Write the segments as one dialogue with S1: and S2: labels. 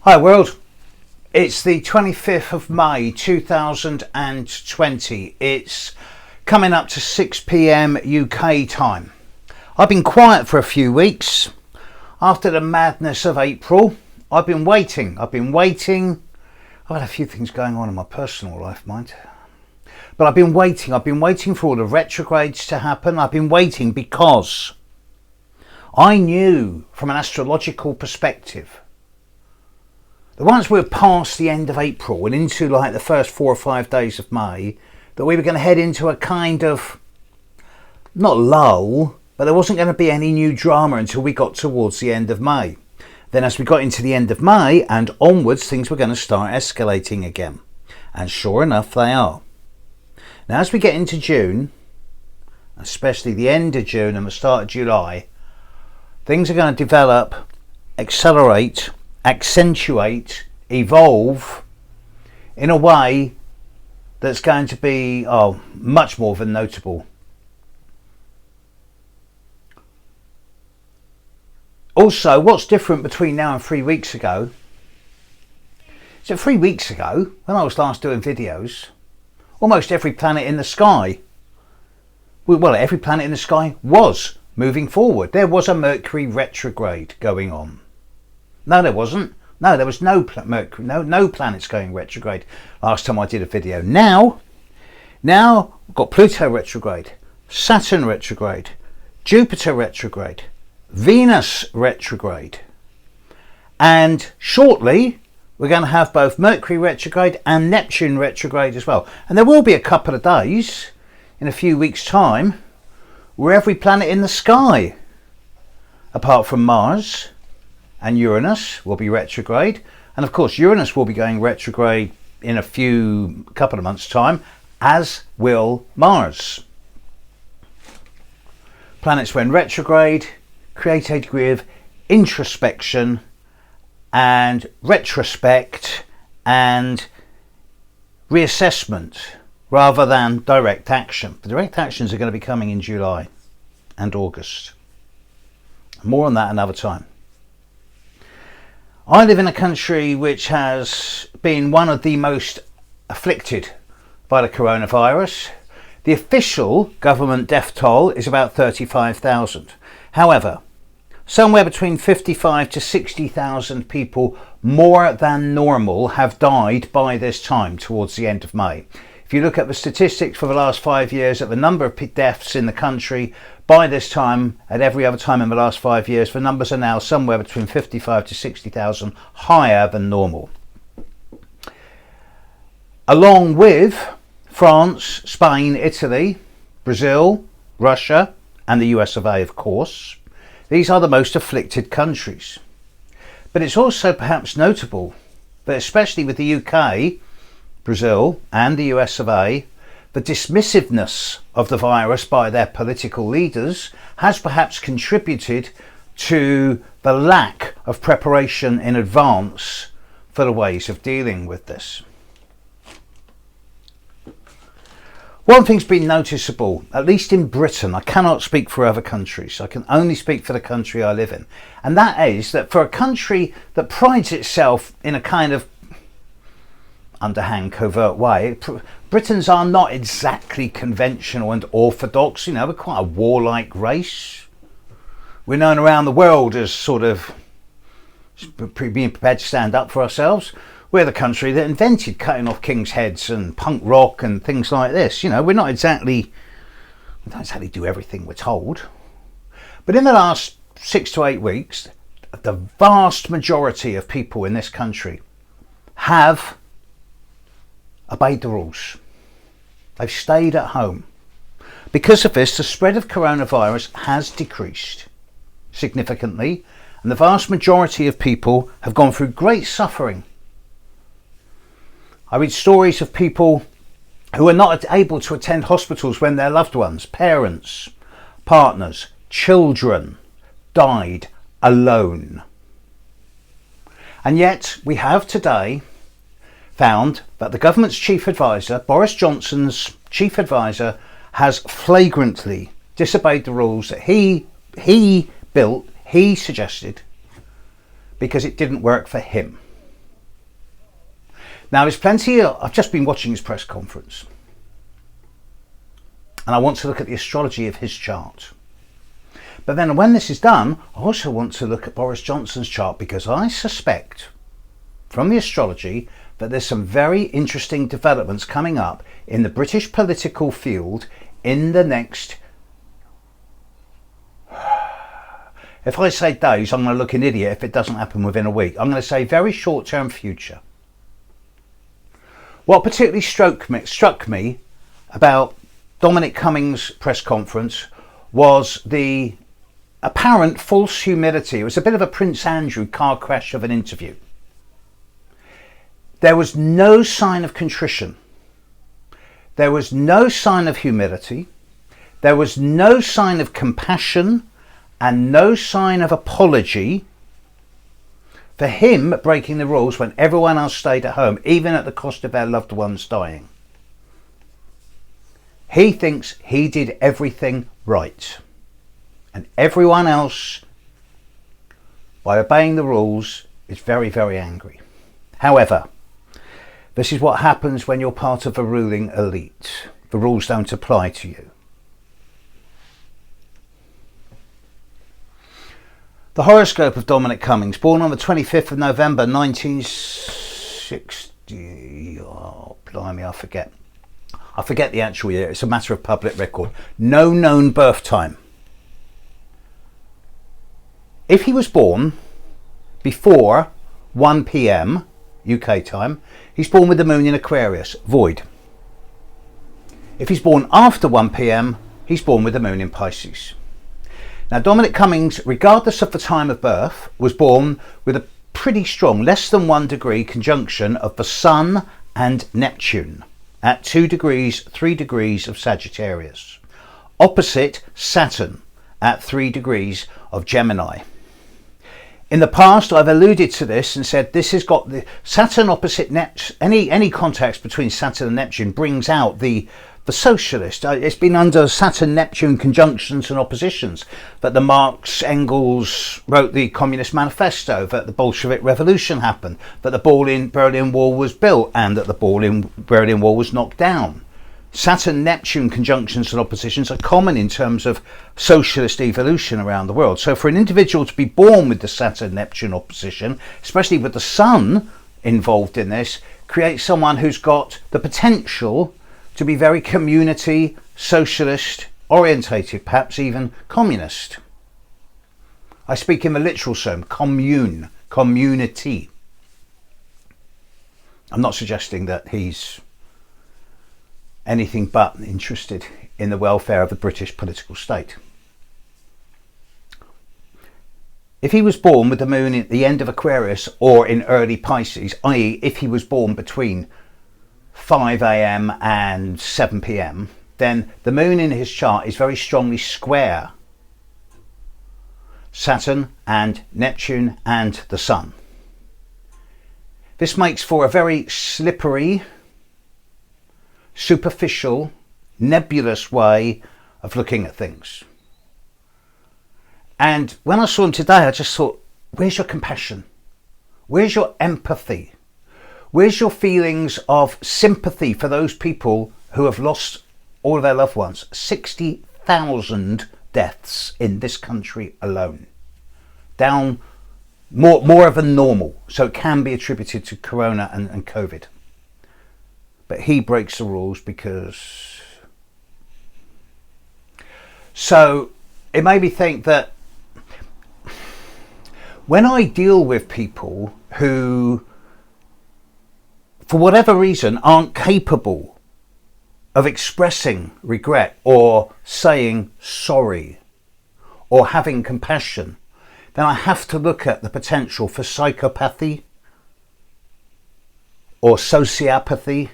S1: Hi world, it's the 25th of May 2020. It's coming up to 6 p.m. UK time. I've been quiet for a few weeks. After the madness of April, I've been waiting. I've had a few things going on in my personal life, mind. But I've been waiting for all the retrogrades to happen. I've been waiting because I knew from an astrological perspective that once we were past the end of April and into like the first 4 or 5 days of May, that we were going to head into a kind of, not lull, but there wasn't going to be any new drama until we got towards the end of May. Then as we got into the end of May and onwards, things were going to start escalating again. And sure enough, they are. Now as we get into June, especially the end of June and the start of July, things are going to develop, accelerate, accentuate, evolve in a way that's going to be much more than notable. Also, what's different between now and 3 weeks ago? So 3 weeks ago, when I was last doing videos, almost every planet in the sky, every planet in the sky was moving forward. There was a Mercury retrograde going on. No, there wasn't. No, there was no Mercury, no planets going retrograde last time I did a video. Now we've got Pluto retrograde, Saturn retrograde, Jupiter retrograde, Venus retrograde, and shortly we're going to have both Mercury retrograde and Neptune retrograde as well. And there will be a couple of days in a few weeks' time where every planet in the sky, apart from Mars and Uranus, will be retrograde. And of course Uranus will be going retrograde in a couple of months' time, as will Mars. Planets when retrograde create a degree of introspection and retrospect and reassessment rather than direct action. The direct actions are going to be coming in July and August. More on that another time. I live in a country which has been one of the most afflicted by the coronavirus. The official government death toll is about 35,000. However, somewhere between 55 to 60,000 people more than normal have died by this time towards the end of May. If you look at the statistics for the last 5 years at the number of deaths in the country, by this time, at every other time in the last 5 years, the numbers are now somewhere between 55 to 60,000 higher than normal. Along with France, Spain, Italy, Brazil, Russia, and the US of A, of course. These are the most afflicted countries. But it's also perhaps notable that especially with the UK, Brazil and the US of A, the dismissiveness of the virus by their political leaders has perhaps contributed to the lack of preparation in advance for the ways of dealing with this. One thing's been noticeable, at least in Britain. I cannot speak for other countries. I can only speak for the country I live in. And that is that for a country that prides itself in a kind of underhand, covert way, Britons are not exactly conventional and orthodox. You know, we're quite a warlike race. We're known around the world as sort of being prepared to stand up for ourselves. We're the country that invented cutting off kings' heads and punk rock and things like this. You know, we don't exactly do everything we're told. But in the last 6 to 8 weeks, the vast majority of people in this country have obeyed the rules. They've stayed at home. Because of this, the spread of coronavirus has decreased significantly, and the vast majority of people have gone through great suffering. I read stories of people who are not able to attend hospitals when their loved ones, parents, partners, children died alone. And yet we have today found that the government's chief advisor, Boris Johnson's chief advisor, has flagrantly disobeyed the rules that he suggested because it didn't work for him. Now, there's plenty I've just been watching his press conference, and I want to look at the astrology of his chart. But then when this is done, I also want to look at Boris Johnson's chart, because I suspect from the astrology that there's some very interesting developments coming up in the British political field in the next, if I say days, I'm going to look an idiot if it doesn't happen within a week. I'm going to say very short-term future. What particularly struck me about Dominic Cummings' press conference was the apparent false humility. It was a bit of a Prince Andrew car crash of an interview. There was no sign of contrition. There was no sign of humility. There was no sign of compassion and no sign of apology for him breaking the rules when everyone else stayed at home, even at the cost of their loved ones dying. He thinks he did everything right, and everyone else, by obeying the rules, is very, very angry. However, this is what happens when you're part of a ruling elite. The rules don't apply to you. The horoscope of Dominic Cummings, born on the 25th of November 1960. Oh, blimey, I forget the actual year. It's a matter of public record. No known birth time. If he was born before 1 p.m. UK time, he's born with the moon in Aquarius, void. If he's born after 1 p.m, he's born with the moon in Pisces. Now, Dominic Cummings, regardless of the time of birth, was born with a pretty strong, less than 1 degree conjunction of the Sun and Neptune at 2 degrees, 3 degrees of Sagittarius, opposite Saturn at 3 degrees of Gemini. In the past, I've alluded to this and said this has got the Saturn opposite Neptune. Any context between Saturn and Neptune brings out the socialist. It's been under Saturn-Neptune conjunctions and oppositions that the Marx, Engels wrote the Communist Manifesto, that the Bolshevik Revolution happened, that the Berlin Wall was built, and that the Berlin Wall was knocked down. Saturn-Neptune conjunctions and oppositions are common in terms of socialist evolution around the world. So for an individual to be born with the Saturn-Neptune opposition, especially with the Sun involved in this, creates someone who's got the potential to be very community, socialist orientated, perhaps even communist. I speak in the literal term, community. I'm not suggesting that he's anything but interested in the welfare of the British political state. If he was born with the moon at the end of Aquarius or in early Pisces, i.e. if he was born between 5 a.m. and 7 p.m, then the moon in his chart is very strongly square Saturn and Neptune and the Sun. This makes for a very slippery, superficial, nebulous way of looking at things. And when I saw him today, I just thought, where's your compassion? Where's your empathy? Where's your feelings of sympathy for those people who have lost all of their loved ones? 60,000 deaths in this country alone. Down more than normal. So it can be attributed to Corona and COVID. But he breaks the rules because... So it made me think that when I deal with people who, for whatever reason, aren't capable of expressing regret or saying sorry or having compassion, then I have to look at the potential for psychopathy or sociopathy.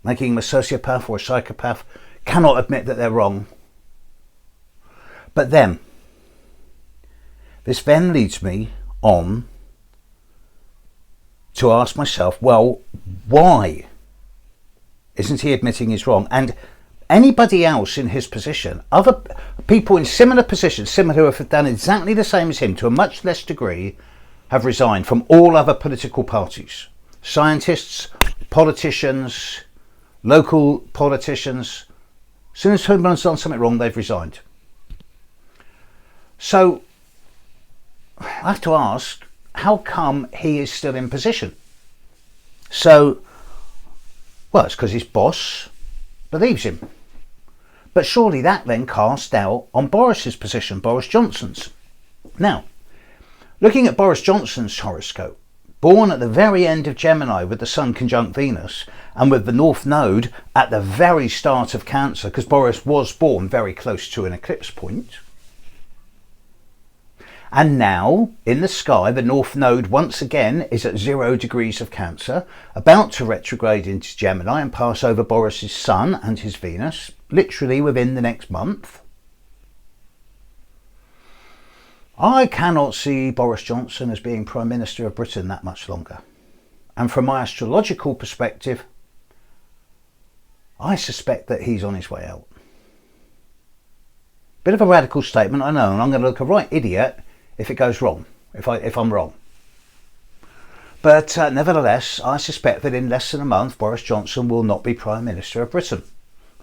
S1: Making them a sociopath or a psychopath, cannot admit that they're wrong. But then, this then leads me on to ask myself, well, why isn't he admitting he's wrong? And anybody else in his position, other people in similar positions, similar who have done exactly the same as him to a much less degree, have resigned from all other political parties. Scientists, politicians, local politicians, as soon as someone's done something wrong, they've resigned. So I have to ask, how come he is still in position? So, well, it's because his boss believes him. But surely that then cast doubt on Boris's position, Boris Johnson's. Now, looking at Boris Johnson's horoscope, born at the very end of Gemini with the Sun conjunct Venus and with the North Node at the very start of Cancer, because Boris was born very close to an eclipse point. And now, in the sky, the North Node once again is at 0 degrees of Cancer, about to retrograde into Gemini and pass over Boris's Sun and his Venus, literally within the next month. I cannot see Boris Johnson as being Prime Minister of Britain that much longer. And from my astrological perspective, I suspect that he's on his way out. Bit of a radical statement, I know, and I'm going to look a right idiot if it goes wrong, if I'm wrong. But nevertheless, I suspect that in less than a month, Boris Johnson will not be Prime Minister of Britain.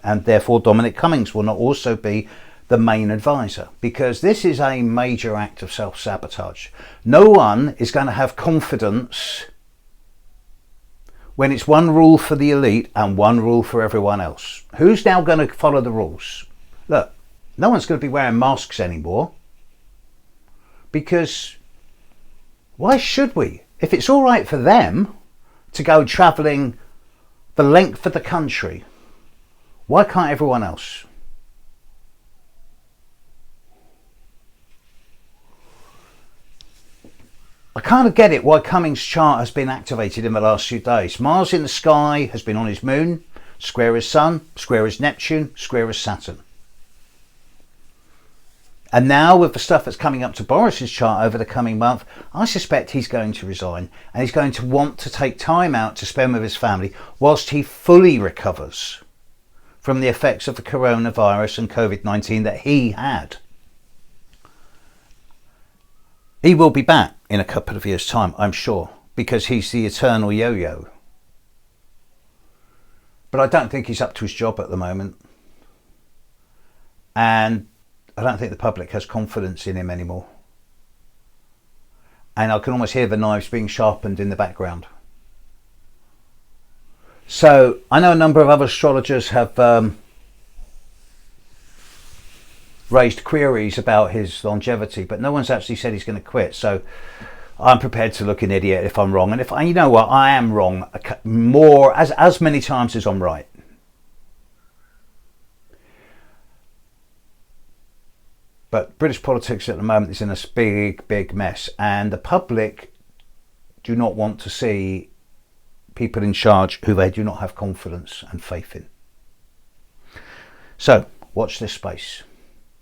S1: And therefore Dominic Cummings will not also be the main advisor, because this is a major act of self-sabotage. No one is going to have confidence when it's one rule for the elite and one rule for everyone else. Who's now going to follow the rules? Look, no one's going to be wearing masks anymore, because why should we? If it's all right for them to go travelling the length of the country, why can't everyone else? I kind of get it why Cummings' chart has been activated in the last few days. Mars in the sky has been on his moon, square his Sun, square his Neptune, square his Saturn. And now with the stuff that's coming up to Boris's chart over the coming month, I suspect he's going to resign and he's going to want to take time out to spend with his family whilst he fully recovers from the effects of the coronavirus and COVID-19 that he had. He will be back in a couple of years' time, I'm sure, because he's the eternal yo-yo. But I don't think he's up to his job at the moment. And I don't think the public has confidence in him anymore. And I can almost hear the knives being sharpened in the background. So I know a number of other astrologers have raised queries about his longevity, but no one's actually said he's going to quit. So I'm prepared to look an idiot if I'm wrong. And if you know what, I am wrong more as many times as I'm right. But British politics at the moment is in a big mess, and the public do not want to see people in charge who they do not have confidence and faith in. So watch this space.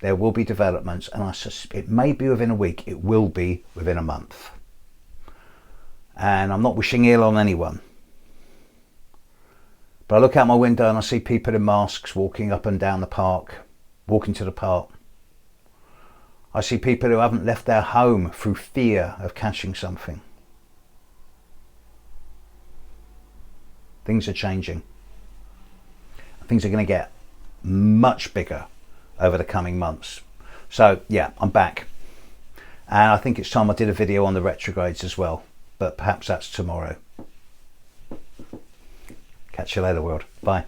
S1: There will be developments, and it may be within a week, it will be within a month. And I'm not wishing ill on anyone. But I look out my window and I see people in masks walking up and down the park, walking to the park. I see people who haven't left their home through fear of catching something. Things are changing. Things are going to get much bigger over the coming months. So yeah, I'm back. And I think it's time I did a video on the retrogrades as well. But perhaps that's tomorrow. Catch you later, world. Bye.